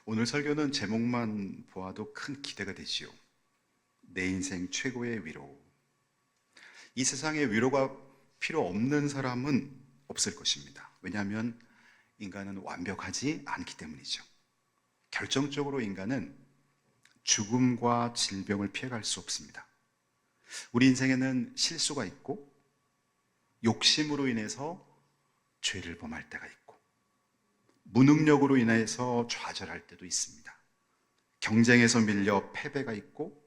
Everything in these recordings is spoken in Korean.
오늘 설교는 제목만 보아도 큰 기대가 되지요. 내 인생 최고의 위로. 이 세상에 위로가 필요 없는 사람은 없을 것입니다. 왜냐하면 인간은 완벽하지 않기 때문이죠. 결정적으로 인간은 죽음과 질병을 피해갈 수 없습니다. 우리 인생에는 실수가 있고, 욕심으로 인해서 죄를 범할 때가 있고, 무능력으로 인해서 좌절할 때도 있습니다. 경쟁에서 밀려 패배가 있고,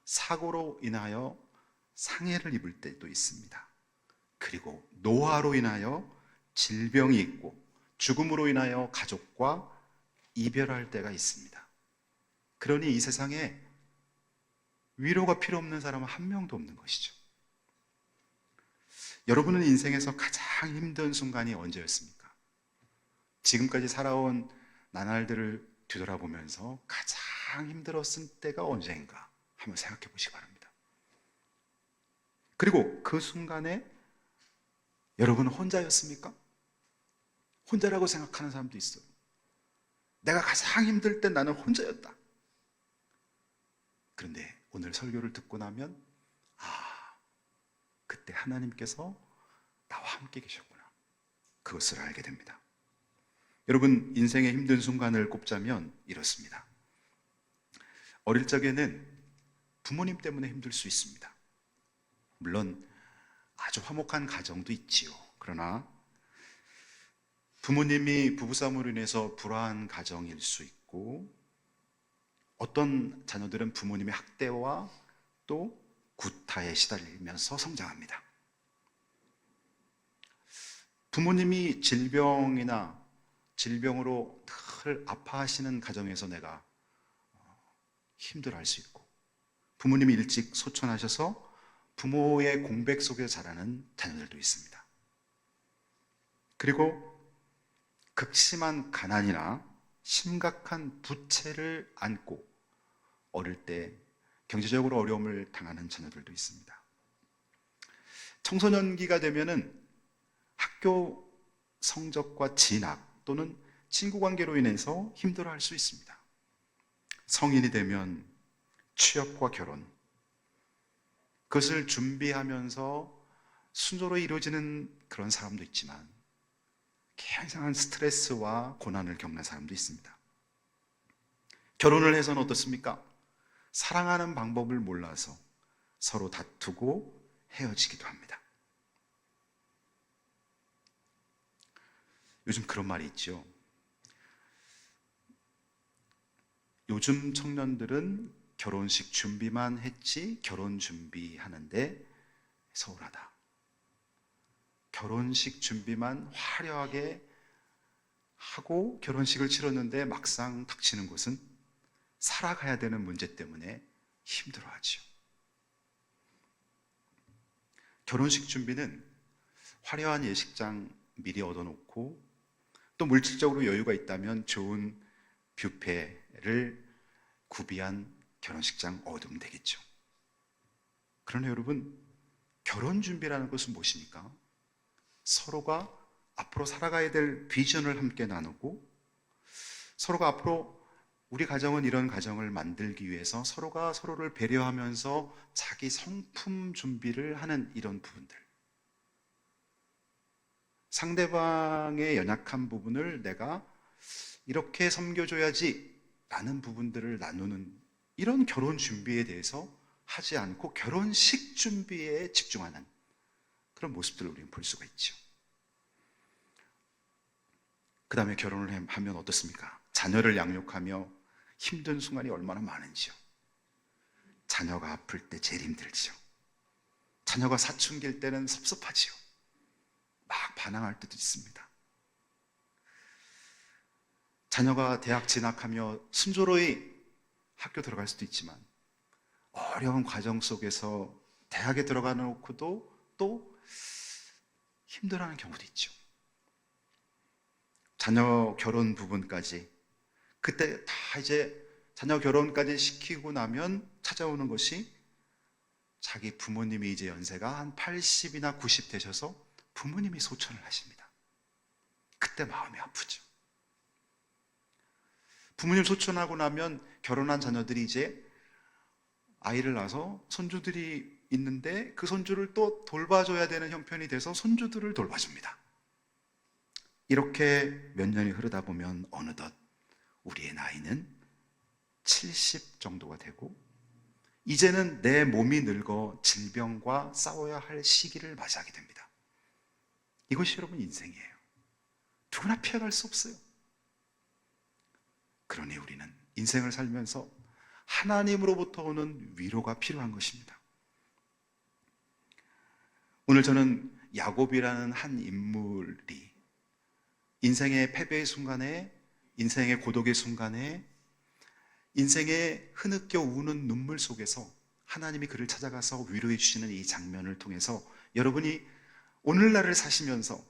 사고로 인하여 상해를 입을 때도 있습니다. 그리고 노화로 인하여 질병이 있고, 죽음으로 인하여 가족과 이별할 때가 있습니다. 그러니 이 세상에 위로가 필요 없는 사람은 한 명도 없는 것이죠. 여러분은 인생에서 가장 힘든 순간이 언제였습니까? 지금까지 살아온 나날들을 뒤돌아보면서 가장 힘들었을 때가 언제인가 한번 생각해 보시기 바랍니다. 그리고 그 순간에 여러분은 혼자였습니까? 혼자라고 생각하는 사람도 있어요. 내가 가장 힘들 때 나는 혼자였다. 그런데 오늘 설교를 듣고 나면 그때 하나님께서 나와 함께 계셨구나. 그것을 알게 됩니다. 여러분, 인생의 힘든 순간을 꼽자면 이렇습니다. 어릴 적에는 부모님 때문에 힘들 수 있습니다. 물론 아주 화목한 가정도 있지요. 그러나 부모님이 부부싸움으로 인해서 불화한 가정일 수 있고, 어떤 자녀들은 부모님의 학대와 또 구타에 시달리면서 성장합니다. 부모님이 질병으로 늘 아파하시는 가정에서 내가 힘들어할 수 있고, 부모님이 일찍 소천하셔서 부모의 공백 속에 자라는 자녀들도 있습니다. 그리고 극심한 가난이나 심각한 부채를 안고 어릴 때 경제적으로 어려움을 당하는 자녀들도 있습니다. 청소년기가 되면은 학교 성적과 진학 또는 친구 관계로 인해서 힘들어할 수 있습니다. 성인이 되면 취업과 결혼, 그것을 준비하면서 순조로이 이루어지는 그런 사람도 있지만 굉장한 스트레스와 고난을 겪는 사람도 있습니다. 결혼을 해서는 어떻습니까? 사랑하는 방법을 몰라서 서로 다투고 헤어지기도 합니다. 요즘 그런 말이 있죠. 요즘 청년들은 결혼식 준비만 했지 결혼 준비하는데 소홀하다. 결혼식 준비만 화려하게 하고 결혼식을 치렀는데 막상 닥치는 곳은 살아가야 되는 문제 때문에 힘들어하죠. 결혼식 준비는 화려한 예식장 미리 얻어놓고, 또 물질적으로 여유가 있다면 좋은 뷔페를 구비한 결혼식장 얻으면 되겠죠. 그러나 여러분, 결혼 준비라는 것은 무엇입니까? 서로가 앞으로 살아가야 될 비전을 함께 나누고, 서로가 앞으로 우리 가정은 이런 가정을 만들기 위해서 서로가 서로를 배려하면서 자기 성품 준비를 하는 이런 부분들, 상대방의 연약한 부분을 내가 이렇게 섬겨줘야지 라는 부분들을 나누는 이런 결혼 준비에 대해서 하지 않고 결혼식 준비에 집중하는 그런 모습들을 우리는 볼 수가 있죠. 그 다음에 결혼을 하면 어떻습니까? 자녀를 양육하며 힘든 순간이 얼마나 많은지요. 자녀가 아플 때 제일 힘들지요. 자녀가 사춘기일 때는 섭섭하지요. 막 반항할 때도 있습니다. 자녀가 대학 진학하며 순조로이 학교 들어갈 수도 있지만 어려운 과정 속에서 대학에 들어가 놓고도 또 힘들어하는 경우도 있죠. 자녀 결혼 부분까지, 그때 다 이제 자녀 결혼까지 시키고 나면 찾아오는 것이 자기 부모님이 이제 연세가 한 80이나 90 되셔서 부모님이 소천을 하십니다. 그때 마음이 아프죠. 부모님 소천하고 나면 결혼한 자녀들이 이제 아이를 낳아서 손주들이 있는데 그 손주를 또 돌봐줘야 되는 형편이 돼서 손주들을 돌봐줍니다. 이렇게 몇 년이 흐르다 보면 어느덧 우리의 나이는 70 정도가 되고 이제는 내 몸이 늙어 질병과 싸워야 할 시기를 맞이하게 됩니다. 이것이 여러분 인생이에요. 누구나 피해갈 수 없어요. 그러니 우리는 인생을 살면서 하나님으로부터 오는 위로가 필요한 것입니다. 오늘 저는 야곱이라는 한 인물이 인생의 패배의 순간에, 인생의 고독의 순간에, 인생의 흐느껴 우는 눈물 속에서 하나님이 그를 찾아가서 위로해 주시는 이 장면을 통해서 여러분이 오늘날을 사시면서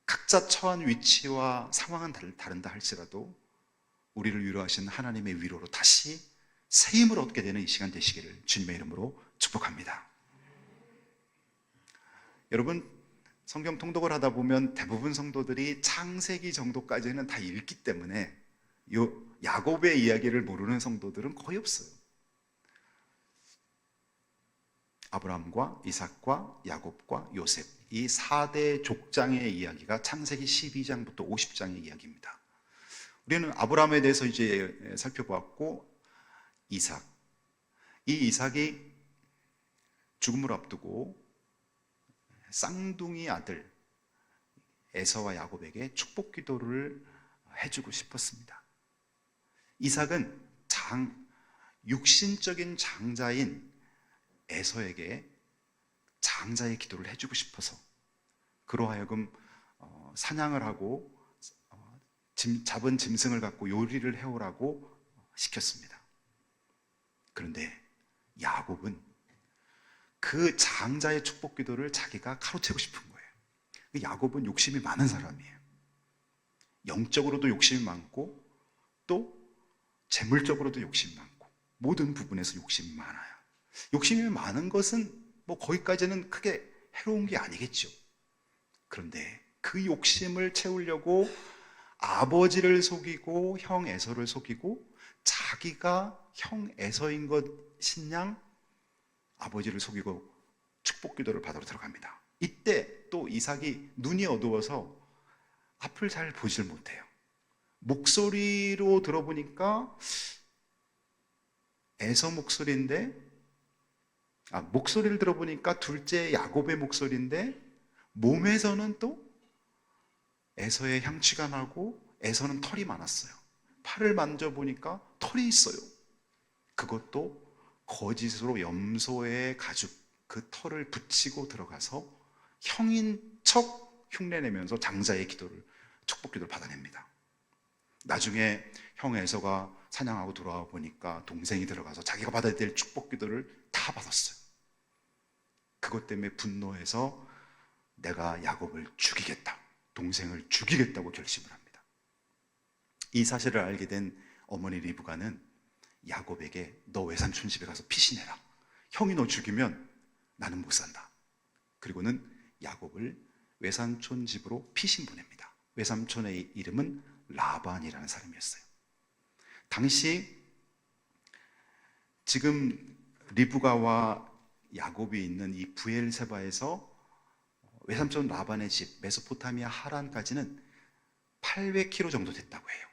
각자 처한 위치와 상황은 다른다 할지라도 우리를 위로하신 하나님의 위로로 다시 새 힘을 얻게 되는 이 시간 되시기를 주님의 이름으로 축복합니다. 여러분, 성경 통독을 하다 보면 대부분 성도들이 창세기 정도까지는 다 읽기 때문에 야곱의 이야기를 모르는 성도들은 거의 없어요. 아브라함과 이삭과 야곱과 요셉, 이 4대 족장의 이야기가 창세기 12장부터 50장의 이야기입니다. 우리는 아브라함에 대해서 이제 살펴보았고, 이삭. 이 이삭이 죽음을 앞두고 쌍둥이 아들 에서와 야곱에게 축복 기도를 해주고 싶었습니다. 이삭은 육신적인 장자인 에서에게 장자의 기도를 해주고 싶어서 그로 하여금 사냥을 하고 잡은 짐승을 갖고 요리를 해오라고 시켰습니다. 그런데 야곱은 그 장자의 축복 기도를 자기가 가로채고 싶은 거예요. 야곱은 욕심이 많은 사람이에요. 영적으로도 욕심이 많고 또 재물적으로도 욕심이 많고 모든 부분에서 욕심이 많아요. 욕심이 많은 것은 뭐 거기까지는 크게 해로운 게 아니겠죠. 그런데 그 욕심을 채우려고 아버지를 속이고 형 에서를 속이고 자기가 형 에서인 것인 양 아버지를 속이고 축복 기도를 받으러 들어갑니다. 이때 또 이삭이 눈이 어두워서 앞을 잘 보질 못해요. 목소리로 들어보니까 에서 목소리인데 목소리를 들어보니까 둘째 야곱의 목소리인데 몸에서는 또 에서의 향취가 나고 에서는 털이 많았어요. 팔을 만져보니까 털이 있어요. 그것도 거짓으로 염소의 가죽 그 털을 붙이고 들어가서 형인 척 흉내내면서 장자의 기도를 축복 기도를 받아냅니다. 나중에 형 에서가 사냥하고 돌아와 보니까 동생이 들어가서 자기가 받아야 될 축복 기도를 다 받았어요. 그것 때문에 분노해서 내가 야곱을 죽이겠다, 동생을 죽이겠다고 결심을 합니다. 이 사실을 알게 된 어머니 리브가는 야곱에게 너 외삼촌 집에 가서 피신해라. 형이 너 죽이면 나는 못 산다. 그리고는 야곱을 외삼촌 집으로 피신 보냅니다. 외삼촌의 이름은 라반이라는 사람이었어요. 당시 지금 리브가와 야곱이 있는 이 부엘세바에서 외삼촌 라반의 집 메소포타미아 하란까지는 800km 정도 됐다고 해요.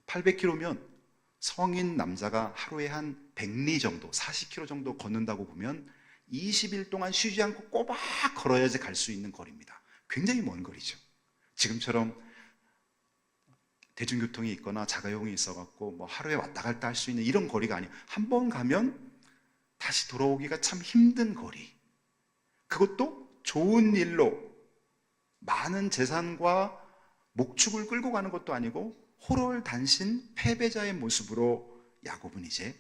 800km면 성인 남자가 하루에 한 100리 정도, 40km 정도 걷는다고 보면 20일 동안 쉬지 않고 꼬박 걸어야지 갈 수 있는 거리입니다. 굉장히 먼 거리죠. 지금처럼 대중교통이 있거나 자가용이 있어갖고 뭐 하루에 왔다 갔다 할 수 있는 이런 거리가 아니에요. 한 번 가면 다시 돌아오기가 참 힘든 거리. 그것도 좋은 일로 많은 재산과 목축을 끌고 가는 것도 아니고 호롤단신 패배자의 모습으로 야곱은 이제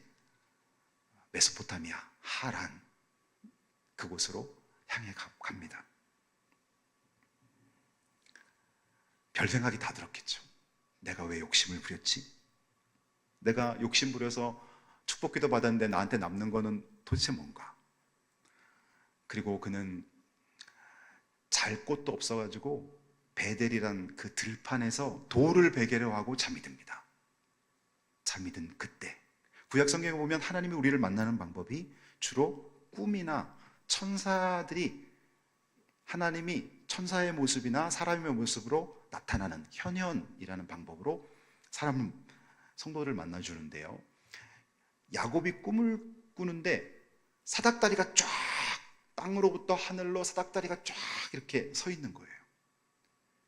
메소포타미아 하란 그곳으로 향해 갑니다. 별 생각이 다 들었겠죠. 내가 왜 욕심을 부렸지? 내가 욕심 부려서 축복기도 받았는데 나한테 남는 거는 도대체 뭔가? 그리고 그는 잘 곳도 없어가지고 베델이란 그 들판에서 돌을 베개로 하고 잠이 듭니다. 사람이 든 그때, 구약 성경에 보면 하나님이 우리를 만나는 방법이 주로 꿈이나 천사들이, 하나님이 천사의 모습이나 사람의 모습으로 나타나는 현현이라는 방법으로 성도를 만나주는데요, 야곱이 꿈을 꾸는데 사닥다리가 쫙, 땅으로부터 하늘로 사닥다리가 쫙 이렇게 서 있는 거예요.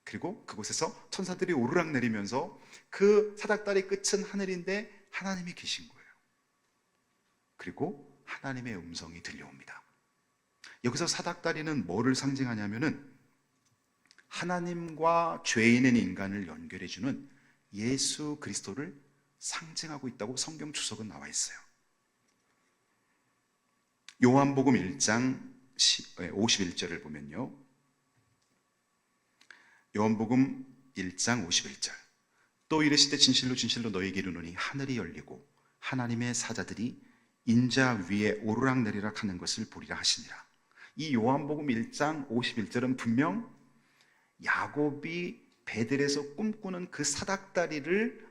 그리고 그곳에서 천사들이 오르락 내리면서 그 사닥다리 끝은 하늘인데 하나님이 계신 거예요. 그리고 하나님의 음성이 들려옵니다. 여기서 사닥다리는 뭐를 상징하냐면은 하나님과 죄인인 인간을 연결해주는 예수 그리스도를 상징하고 있다고 성경 주석은 나와 있어요. 요한복음 1장 51절을 보면요, 요한복음 1장 51절, 또 이르시되 진실로 진실로 너희에게 이르노니 하늘이 열리고 하나님의 사자들이 인자 위에 오르락내리락 하는 것을 보리라 하시니라. 이 요한복음 1장 51절은 분명 야곱이 베델에서 꿈꾸는 그 사닥다리를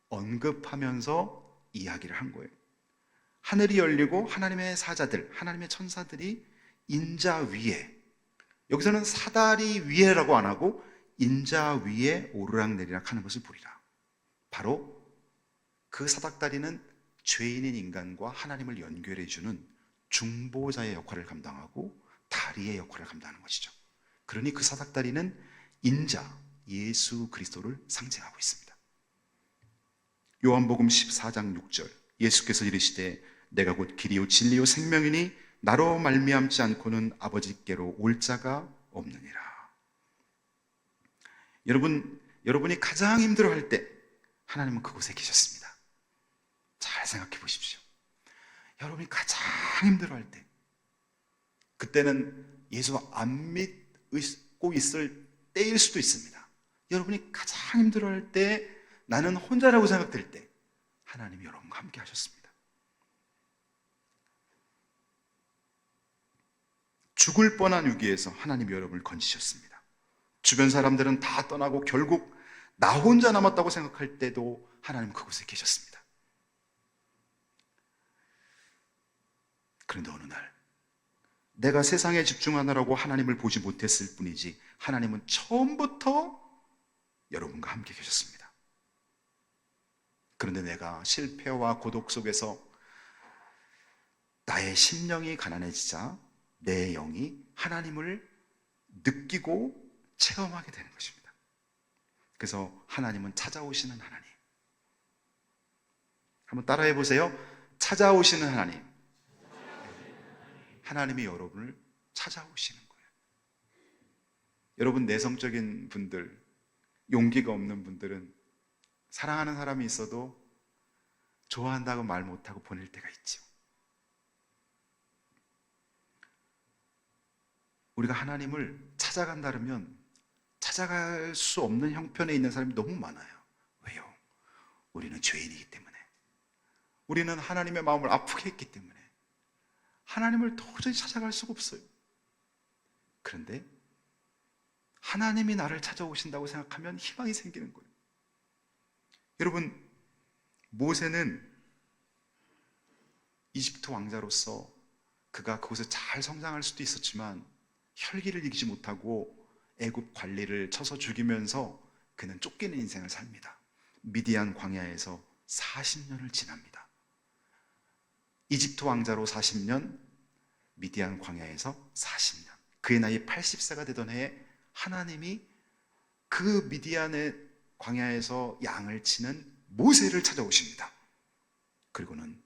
언급하면서 이야기를 한 거예요. 하늘이 열리고 하나님의 사자들, 하나님의 천사들이 인자 위에, 여기서는 사다리 위에라고 안 하고 인자 위에 오르락내리락 하는 것을 보리라. 바로 그 사닥다리는 죄인인 인간과 하나님을 연결해주는 중보자의 역할을 감당하고 다리의 역할을 감당하는 것이죠. 그러니 그 사닥다리는 인자, 예수 그리스도를 상징하고 있습니다. 요한복음 14장 6절, 예수께서 이르시되 내가 곧 길이요 진리요 생명이니 나로 말미암지 않고는 아버지께로 올 자가 없느니라. 여러분이 가장 힘들어할 때 하나님은 그곳에 계셨습니다. 잘 생각해 보십시오. 여러분이 가장 힘들어할 때, 그때는 예수 안 믿고 있을 때일 수도 있습니다. 여러분이 가장 힘들어할 때, 나는 혼자라고 생각될 때 하나님이 여러분과 함께 하셨습니다. 죽을 뻔한 위기에서 하나님이 여러분을 건지셨습니다. 주변 사람들은 다 떠나고 결국 나 혼자 남았다고 생각할 때도 하나님 그곳에 계셨습니다. 그런데 어느 날 내가 세상에 집중하느라고 하나님을 보지 못했을 뿐이지 하나님은 처음부터 여러분과 함께 계셨습니다. 그런데 내가 실패와 고독 속에서 나의 심령이 가난해지자 내 영이 하나님을 느끼고 체험하게 되는 것입니다. 그래서 하나님은 찾아오시는 하나님. 한번 따라해 보세요. 찾아오시는 하나님. 하나님이 여러분을 찾아오시는 거예요. 여러분, 내성적인 분들, 용기가 없는 분들은 사랑하는 사람이 있어도 좋아한다고 말 못하고 보낼 때가 있죠. 우리가 하나님을 찾아간다면 찾아갈 수 없는 형편에 있는 사람이 너무 많아요. 왜요? 우리는 죄인이기 때문에, 우리는 하나님의 마음을 아프게 했기 때문에 하나님을 도저히 찾아갈 수가 없어요. 그런데 하나님이 나를 찾아오신다고 생각하면 희망이 생기는 거예요. 여러분, 모세는 이집트 왕자로서 그가 그곳에 잘 성장할 수도 있었지만 혈기를 이기지 못하고 애굽 관리를 쳐서 죽이면서 그는 쫓기는 인생을 삽니다. 미디안 광야에서 40년을 지납니다. 이집트 왕자로 40년, 미디안 광야에서 40년. 그의 나이 80세가 되던 해에 하나님이 그 미디안의 광야에서 양을 치는 모세를 찾아오십니다. 그리고는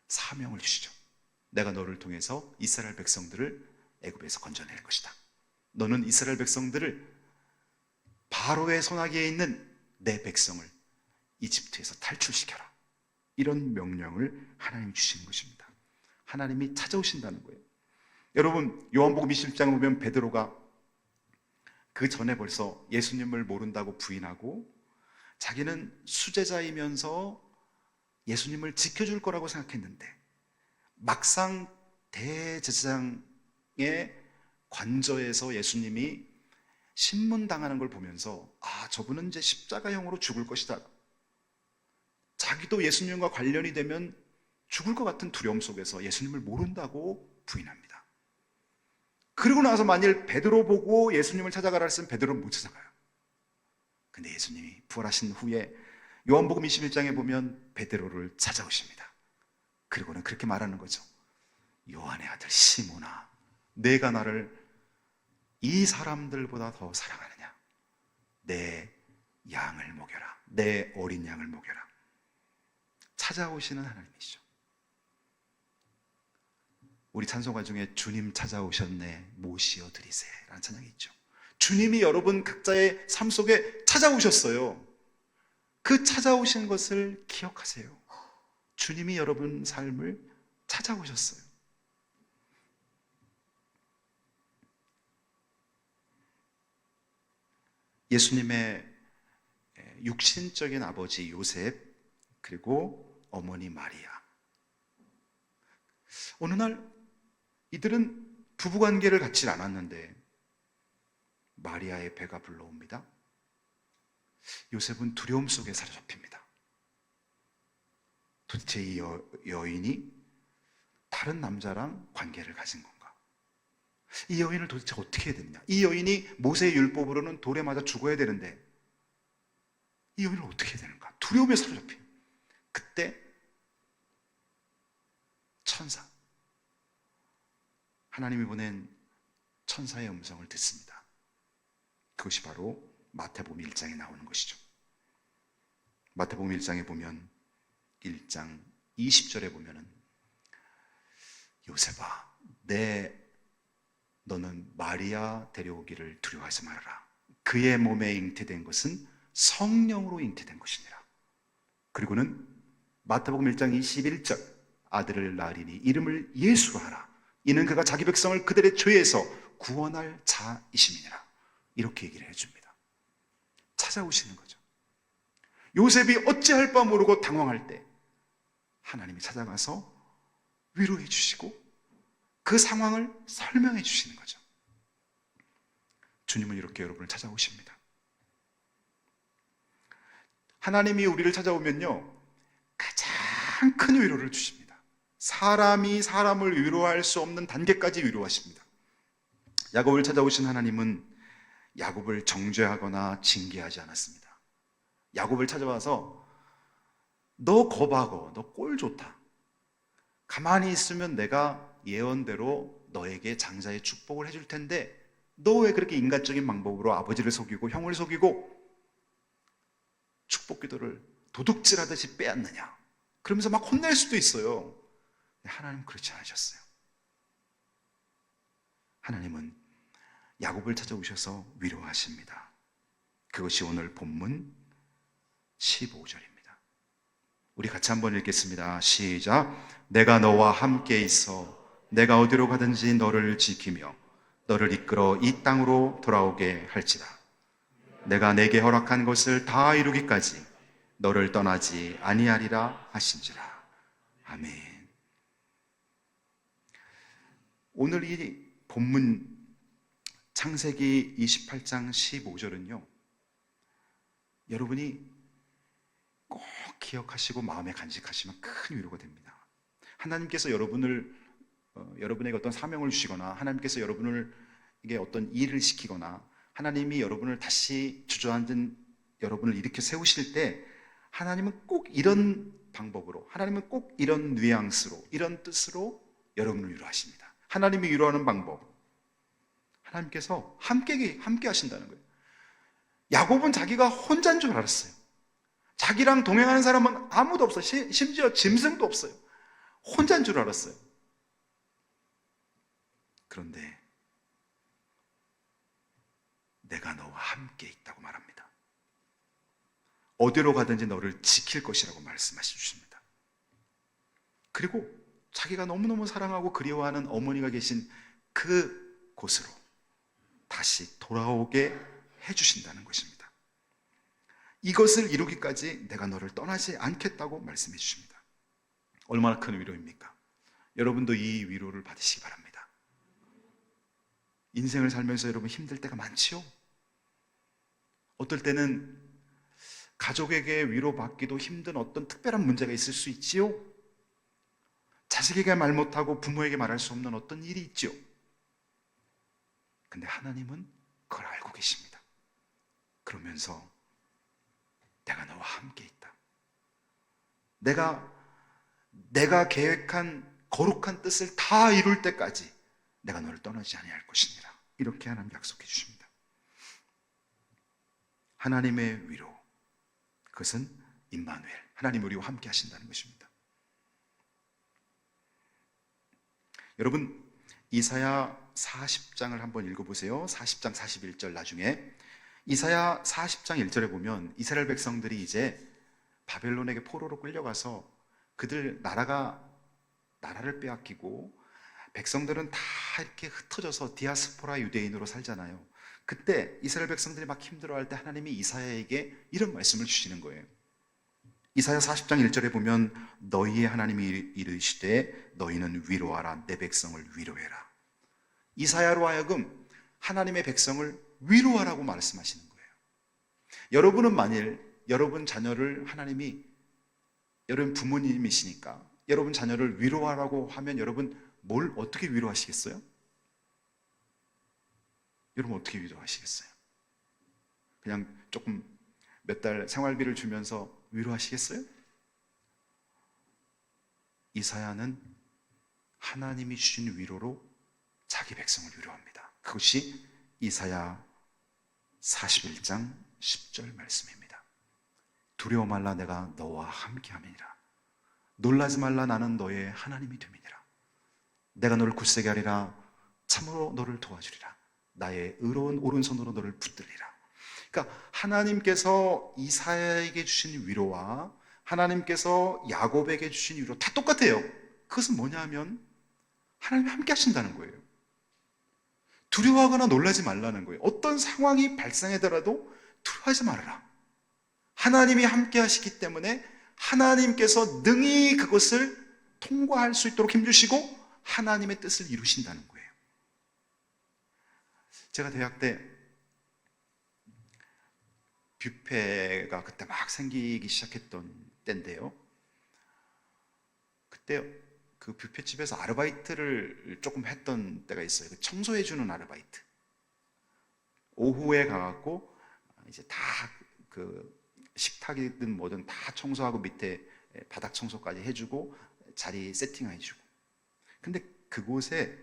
사명을 주시죠. 내가 너를 통해서 이스라엘 백성들을 애굽에서 건져낼 것이다. 너는 이스라엘 백성들을 바로의 손아귀에 있는 내 백성을 이집트에서 탈출시켜라. 이런 명령을 하나님이 주시는 것입니다. 하나님이 찾아오신다는 거예요. 여러분, 요한복음 21장을 보면 베드로가 그 전에 벌써 예수님을 모른다고 부인하고 자기는 수제자이면서 예수님을 지켜줄 거라고 생각했는데 막상 대제사장의 관저에서 예수님이 신문당하는 걸 보면서 저분은 이제 십자가형으로 죽을 것이다. 자기도 예수님과 관련이 되면 죽을 것 같은 두려움 속에서 예수님을 모른다고 부인합니다. 그리고 나서 만일 베드로 보고 예수님을 찾아가라 했으면 베드로는 못 찾아가요. 근데 예수님이 부활하신 후에 요한복음 21장에 보면 베드로를 찾아오십니다. 그리고는 그렇게 말하는 거죠. 요한의 아들 시몬아, 내가 나를 이 사람들보다 더 사랑하느냐? 내 양을 먹여라. 내 어린 양을 먹여라. 찾아오시는 하나님이시죠. 우리 찬송가 중에 주님 찾아오셨네 모시어 드리세 라는 찬양이 있죠. 주님이 여러분 각자의 삶 속에 찾아오셨어요. 그 찾아오신 것을 기억하세요. 주님이 여러분 삶을 찾아오셨어요. 예수님의 육신적인 아버지 요셉, 그리고 어머니 마리아. 어느 날 이들은 부부관계를 갖지 않았는데 마리아의 배가 불러옵니다. 요셉은 두려움 속에 사로잡힙니다. 도대체 이 여인이 다른 남자랑 관계를 가진 건가? 이 여인을 도대체 어떻게 해야 되느냐? 이 여인이 모세의 율법으로는 돌에 맞아 죽어야 되는데 이 여인을 어떻게 해야 되는가? 두려움에 사로잡힌 그때 천사, 하나님이 보낸 천사의 음성을 듣습니다. 그것이 바로 마태복음 1장에 나오는 것이죠. 마태복음 1장에 보면 1장 20절에 보면은 요셉아, 너는 마리아 데려오기를 두려워하지 말아라. 그의 몸에 잉태된 것은 성령으로 잉태된 것이니라. 그리고는 마태복음 1장 21절, 아들을 낳으리니 이름을 예수로 하라. 이는 그가 자기 백성을 그들의 죄에서 구원할 자이심이니라. 이렇게 얘기를 해줍니다. 찾아오시는 거죠. 요셉이 어찌할 바 모르고 당황할 때 하나님이 찾아가서 위로해 주시고 그 상황을 설명해 주시는 거죠. 주님은 이렇게 여러분을 찾아오십니다. 하나님이 우리를 찾아오면요, 가장 큰 위로를 주십니다. 사람이 사람을 위로할 수 없는 단계까지 위로하십니다. 야곱을 찾아오신 하나님은 야곱을 정죄하거나 징계하지 않았습니다. 야곱을 찾아와서 너 거박어, 너 꼴 좋다. 가만히 있으면 내가 예언대로 너에게 장자의 축복을 해줄 텐데 너 왜 그렇게 인간적인 방법으로 아버지를 속이고 형을 속이고 축복 기도를 도둑질하듯이 빼앗느냐? 그러면서 막 혼낼 수도 있어요. 하나님은 그렇지 않으셨어요. 하나님은 야곱을 찾아오셔서 위로하십니다. 그것이 오늘 본문 15절입니다. 우리 같이 한번 읽겠습니다. 시작. 내가 너와 함께 있어 내가 어디로 가든지 너를 지키며 너를 이끌어 이 땅으로 돌아오게 할지라. 내가 내게 허락한 것을 다 이루기까지 너를 떠나지 아니하리라 하신지라. 아멘. 오늘 이 본문 창세기 28장 15절은요, 여러분이 꼭 기억하시고 마음에 간직하시면 큰 위로가 됩니다. 하나님께서 여러분에게 어떤 사명을 주시거나 하나님께서 여러분에게 어떤 일을 시키거나 하나님이 여러분을 다시 주저앉은 여러분을 일으켜 세우실 때 하나님은 꼭 이런 방법으로, 하나님은 꼭 이런 뉘앙스로, 이런 뜻으로 여러분을 위로하십니다. 하나님이 위로하는 방법, 하나님께서 함께 하신다는 거예요. 야곱은 자기가 혼자인 줄 알았어요. 자기랑 동행하는 사람은 아무도 없어요. 심지어 짐승도 없어요. 혼자인 줄 알았어요. 그런데 내가 너와 함께 있다고 말합니다. 어디로 가든지 너를 지킬 것이라고 말씀하시 주십니다. 그리고 자기가 너무너무 사랑하고 그리워하는 어머니가 계신 그 곳으로 다시 돌아오게 해주신다는 것입니다. 이것을 이루기까지 내가 너를 떠나지 않겠다고 말씀해 주십니다. 얼마나 큰 위로입니까? 여러분도 이 위로를 받으시기 바랍니다. 인생을 살면서 여러분 힘들 때가 많지요? 어떨 때는 가족에게 위로받기도 힘든 어떤 특별한 문제가 있을 수 있지요. 자식에게 말 못하고 부모에게 말할 수 없는 어떤 일이 있지요. 근데 하나님은 그걸 알고 계십니다. 그러면서 내가 너와 함께 있다. 내가 계획한 거룩한 뜻을 다 이룰 때까지 내가 너를 떠나지 아니할 것이니라. 이렇게 하나님 약속해 주십니다. 하나님의 위로, 그것은 임마누엘, 하나님 우리와 함께 하신다는 것입니다. 여러분, 이사야 40장을 한번 읽어보세요. 40장 41절 나중에 이사야 40장 1절에 보면 이스라엘 백성들이 이제 바벨론에게 포로로 끌려가서 그들 나라를 빼앗기고 백성들은 다 이렇게 흩어져서 디아스포라 유대인으로 살잖아요. 그때 이스라엘 백성들이 막 힘들어할 때 하나님이 이사야에게 이런 말씀을 주시는 거예요. 이사야 40장 1절에 보면 너희의 하나님이 이르시되 너희는 위로하라, 내 백성을 위로해라. 이사야로 하여금 하나님의 백성을 위로하라고 말씀하시는 거예요. 여러분은 만일 여러분 자녀를 하나님이, 여러분 부모님이시니까 여러분 자녀를 위로하라고 하면 여러분 뭘 어떻게 위로하시겠어요? 여러분 어떻게 위로하시겠어요? 그냥 조금 몇 달 생활비를 주면서 위로하시겠어요? 이사야는 하나님이 주신 위로로 자기 백성을 위로합니다. 그것이 이사야 41장 10절 말씀입니다. 두려워 말라, 내가 너와 함께함이니라. 놀라지 말라, 나는 너의 하나님이 됨이니라. 내가 너를 굳세게 하리라. 참으로 너를 도와주리라. 나의 의로운 오른손으로 너를 붙들리라. 그러니까 하나님께서 이사야에게 주신 위로와 하나님께서 야곱에게 주신 위로 다 똑같아요. 그것은 뭐냐 하면 하나님이 함께 하신다는 거예요. 두려워하거나 놀라지 말라는 거예요. 어떤 상황이 발생하더라도 두려워하지 말아라. 하나님이 함께 하시기 때문에 하나님께서 능히 그것을 통과할 수 있도록 힘주시고 하나님의 뜻을 이루신다는 거예요. 제가 대학 때 뷔페가 그때 막 생기기 시작했던 때인데요. 그때 그 뷔페집에서 아르바이트를 조금 했던 때가 있어요. 청소해주는 아르바이트. 오후에 가갖고 이제 다 그 식탁이든 뭐든 다 청소하고 밑에 바닥 청소까지 해주고 자리 세팅해주고. 근데 그곳에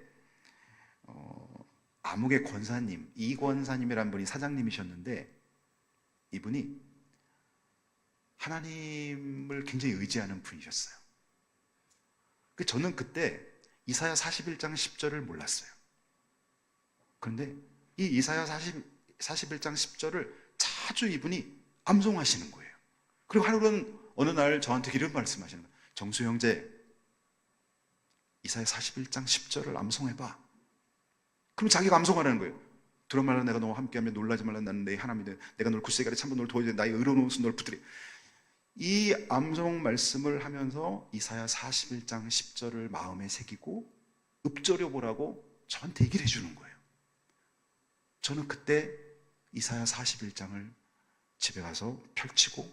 암흑의 권사님, 이 권사님이라는 분이 사장님이셨는데 이분이 하나님을 굉장히 의지하는 분이셨어요. 저는 그때 이사야 41장 10절을 몰랐어요. 그런데 이 이사야 41장 10절을 자주 이분이 암송하시는 거예요. 그리고 어느 날 저한테 이런 말씀하시는 거예요. 정수 형제, 이사야 41장 10절을 암송해봐. 그럼 자기가 암송하라는 거예요. 두려워 말라, 내가 너와 함께하며 놀라지 말라, 나는 내 하나님이다. 내가 너를 굳세게 하리, 참으로 너를 도와주리, 나의 의로운 오른손 너를 붙들리. 이 암송 말씀을 하면서 이사야 41장 10절을 마음에 새기고 읊조려 보라고 저한테 얘기를 해주는 거예요. 저는 그때 이사야 41장을 집에 가서 펼치고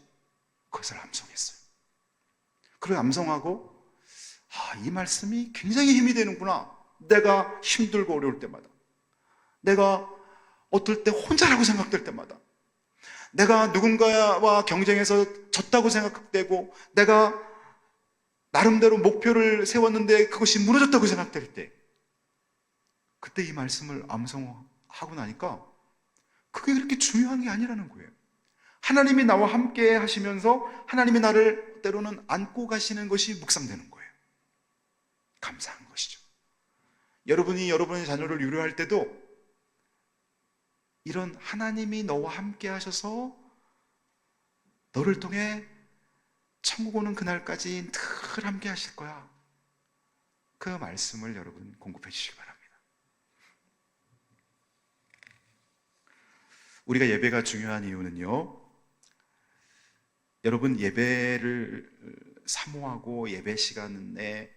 그것을 암송했어요. 그리고 암송하고 이 말씀이 굉장히 힘이 되는구나. 내가 힘들고 어려울 때마다, 내가 어떨 때 혼자라고 생각될 때마다, 내가 누군가와 경쟁해서 졌다고 생각되고 내가 나름대로 목표를 세웠는데 그것이 무너졌다고 생각될 때, 그때 이 말씀을 암송하고 나니까 그게 그렇게 중요한 게 아니라는 거예요. 하나님이 나와 함께 하시면서 하나님이 나를 때로는 안고 가시는 것이 묵상되는 거예요. 감사한 것이죠. 여러분이 여러분의 자녀를 위로할 때도 이런 하나님이 너와 함께 하셔서 너를 통해 천국 오는 그날까지 늘 함께 하실 거야. 그 말씀을 여러분 공급해 주시기 바랍니다. 우리가 예배가 중요한 이유는요, 여러분 예배를 사모하고 예배 시간에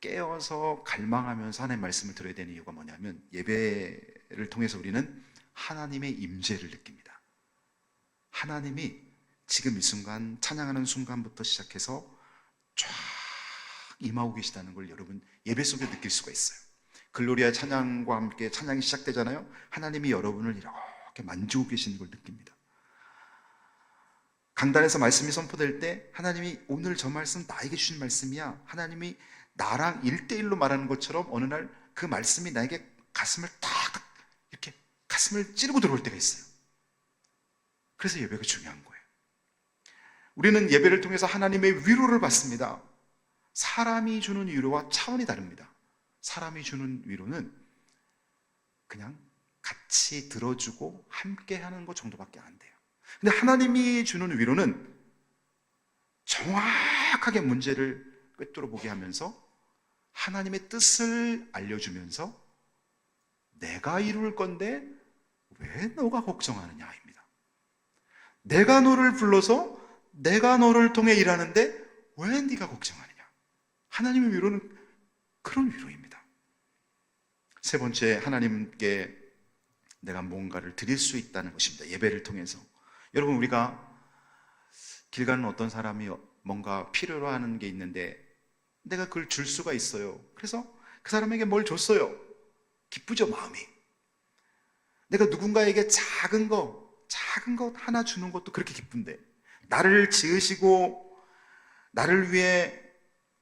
깨어서 갈망하면서 하나님의 말씀을 들어야 되는 이유가 뭐냐면, 예배를 통해서 우리는 하나님의 임재를 느낍니다. 하나님이 지금 이 순간 찬양하는 순간부터 시작해서 쫙 임하고 계시다는 걸 여러분 예배 속에 느낄 수가 있어요. 글로리아 찬양과 함께 찬양이 시작되잖아요. 하나님이 여러분을 이렇게 만지고 계시는 걸 느낍니다. 강단에서 말씀이 선포될 때 하나님이 오늘 저 말씀 나에게 주신 말씀이야, 하나님이 나랑 1대1로 말하는 것처럼 어느 날 그 말씀이 나에게 가슴을 탁 이렇게 가슴을 찌르고 들어올 때가 있어요. 그래서 예배가 중요한 거예요. 우리는 예배를 통해서 하나님의 위로를 받습니다. 사람이 주는 위로와 차원이 다릅니다. 사람이 주는 위로는 그냥 같이 들어주고 함께 하는 것 정도밖에 안 돼요. 근데 하나님이 주는 위로는 정확하게 문제를 꿰뚫어 보게 하면서 하나님의 뜻을 알려주면서 내가 이룰 건데 왜 너가 걱정하느냐입니다. 내가 너를 불러서 내가 너를 통해 일하는데 왜 네가 걱정하느냐. 하나님의 위로는 그런 위로입니다. 세 번째, 하나님께 내가 뭔가를 드릴 수 있다는 것입니다. 예배를 통해서. 여러분, 우리가 길 가는 어떤 사람이 뭔가 필요로 하는 게 있는데 내가 그걸 줄 수가 있어요. 그래서 그 사람에게 뭘 줬어요. 기쁘죠, 마음이. 내가 누군가에게 작은 것 하나 주는 것도 그렇게 기쁜데, 나를 지으시고 나를 위해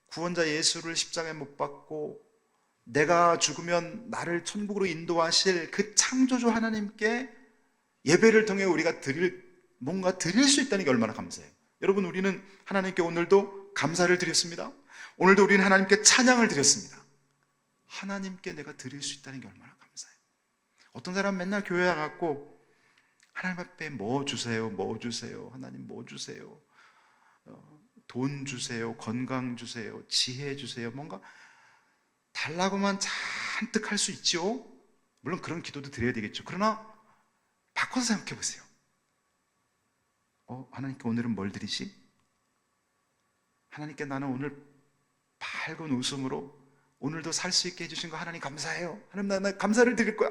구원자 예수를 십자가에 못 박고 내가 죽으면 나를 천국으로 인도하실 그 창조주 하나님께 예배를 통해 우리가 뭔가 드릴 수 있다는 게 얼마나 감사해요. 여러분, 우리는 하나님께 오늘도 감사를 드렸습니다. 오늘도 우리는 하나님께 찬양을 드렸습니다. 하나님께 내가 드릴 수 있다는 게 얼마나 감사해요. 어떤 사람은 맨날 교회 와갖고 하나님 앞에 뭐 주세요, 뭐 주세요, 하나님 뭐 주세요, 돈 주세요, 건강 주세요, 지혜 주세요, 뭔가 달라고만 잔뜩 할 수 있죠. 물론 그런 기도도 드려야 되겠죠. 그러나 바꿔서 생각해 보세요. 하나님께 오늘은 뭘 드리지? 하나님께 나는 오늘 밝은 웃음으로 오늘도 살 수 있게 해주신 거 하나님 감사해요. 하나님, 나 감사를 드릴 거야.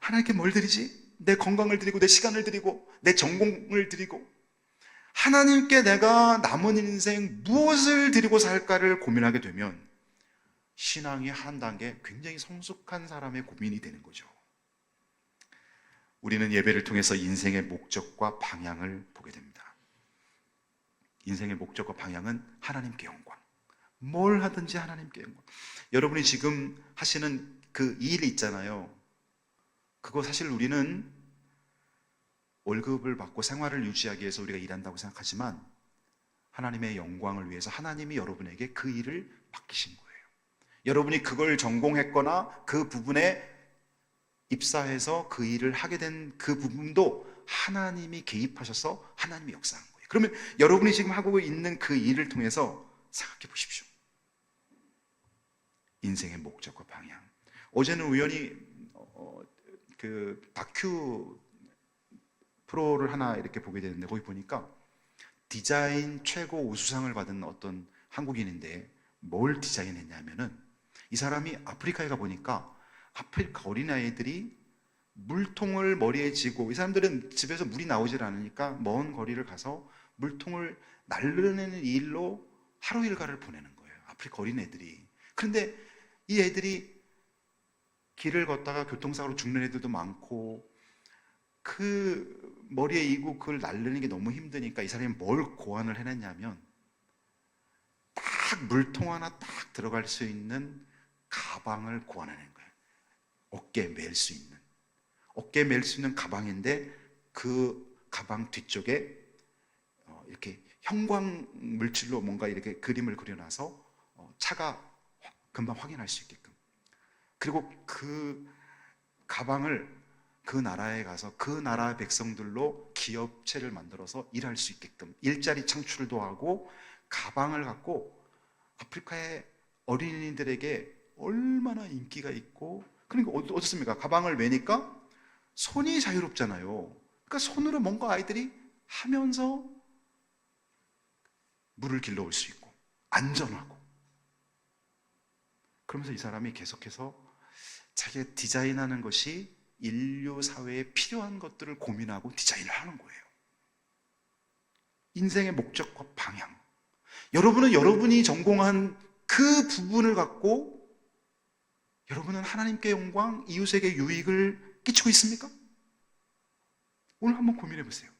하나님께 뭘 드리지? 내 건강을 드리고 내 시간을 드리고 내 전공을 드리고 하나님께 내가 남은 인생 무엇을 드리고 살까를 고민하게 되면 신앙이 한 단계 굉장히 성숙한 사람의 고민이 되는 거죠. 우리는 예배를 통해서 인생의 목적과 방향을 보게 됩니다. 인생의 목적과 방향은 하나님께 영광. 뭘 하든지 하나님께 영광. 여러분이 지금 하시는 그 일 있잖아요. 그거 사실 우리는 월급을 받고 생활을 유지하기 위해서 우리가 일한다고 생각하지만 하나님의 영광을 위해서 하나님이 여러분에게 그 일을 맡기신 거예요. 여러분이 그걸 전공했거나 그 부분에 입사해서 그 일을 하게 된 그 부분도 하나님이 개입하셔서 하나님이 역사한 거예요. 그러면 여러분이 지금 하고 있는 그 일을 통해서 생각해 보십시오. 인생의 목적과 방향. 어제는 우연히 그 다큐 프로를 하나 이렇게 보게 되는데 거기 보니까 디자인 최고 우수상을 받은 어떤 한국인인데 뭘 디자인했냐면은 이 사람이 아프리카에 가보니까 아프리카 어린아이들이 물통을 머리에 지고, 이 사람들은 집에서 물이 나오질 않으니까 먼 거리를 가서 물통을 나르는 일로 하루 일과를 보내는 거예요. 아프리카 어린애들이. 그런데 이 애들이 길을 걷다가 교통사고로 죽는 애들도 많고 그 머리에 이고 그걸 나르는 게 너무 힘드니까 이 사람이 뭘 고안을 해냈냐면 딱 물통 하나 딱 들어갈 수 있는 가방을 고안해낸 거예요. 어깨에 멜 수 있는 가방인데 그 가방 뒤쪽에 이렇게 형광 물질로 뭔가 이렇게 그림을 그려놔서 차가 금방 확인할 수 있게끔, 그리고 그 가방을 그 나라에 가서 그 나라 백성들로 기업체를 만들어서 일할 수 있게끔 일자리 창출도 하고, 가방을 갖고 아프리카의 어린이들에게 얼마나 인기가 있고, 그러니까 어떻습니까? 가방을 메니까 손이 자유롭잖아요. 그러니까 손으로 뭔가 아이들이 하면서 물을 길러올 수 있고 안전하고, 그러면서 이 사람이 계속해서 자기가 디자인하는 것이 인류 사회에 필요한 것들을 고민하고 디자인을 하는 거예요. 인생의 목적과 방향. 여러분은 여러분이 전공한 그 부분을 갖고 여러분은 하나님께 영광, 이웃에게 유익을 끼치고 있습니까? 오늘 한번 고민해 보세요.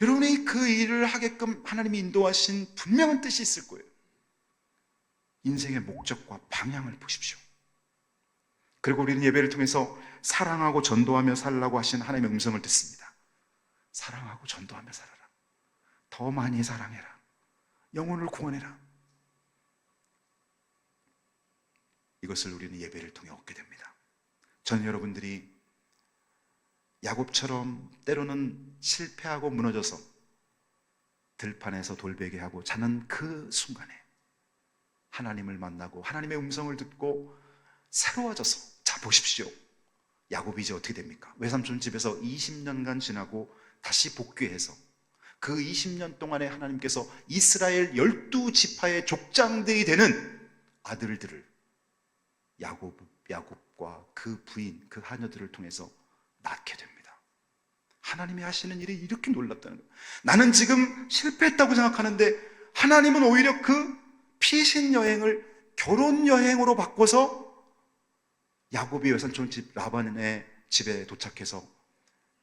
여러분이 그 일을 하게끔 하나님이 인도하신 분명한 뜻이 있을 거예요. 인생의 목적과 방향을 보십시오. 그리고 우리는 예배를 통해서 사랑하고 전도하며 살라고 하신 하나님의 음성을 듣습니다. 사랑하고 전도하며 살아라. 더 많이 사랑해라. 영혼을 구원해라. 이것을 우리는 예배를 통해 얻게 됩니다. 저는 여러분들이 야곱처럼 때로는 실패하고 무너져서 들판에서 돌베개하고 자는 그 순간에 하나님을 만나고 하나님의 음성을 듣고 새로워져서, 자 보십시오. 야곱이 이제 어떻게 됩니까? 외삼촌 집에서 20년간 지나고 다시 복귀해서 그 20년 동안에 하나님께서 이스라엘 12지파의 족장들이 되는 아들들을 야곱과 그 부인, 그 하녀들을 통해서 낳게 됩니다. 하나님이 하시는 일이 이렇게 놀랍다는 거예요. 나는 지금 실패했다고 생각하는데 하나님은 오히려 그 피신 여행을 결혼 여행으로 바꿔서 야곱이 외삼촌 집 라반의 집에 도착해서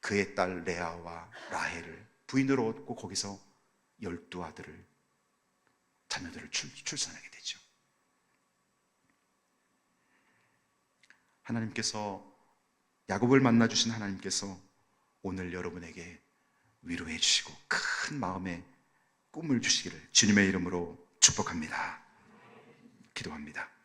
그의 딸 레아와 라헬을 부인으로 얻고 거기서 12아들을, 자녀들을 출산하게 되죠. 하나님께서, 야곱을 만나주신 하나님께서 오늘 여러분에게 위로해 주시고 큰 마음의 꿈을 주시기를 주님의 이름으로 축복합니다. 기도합니다.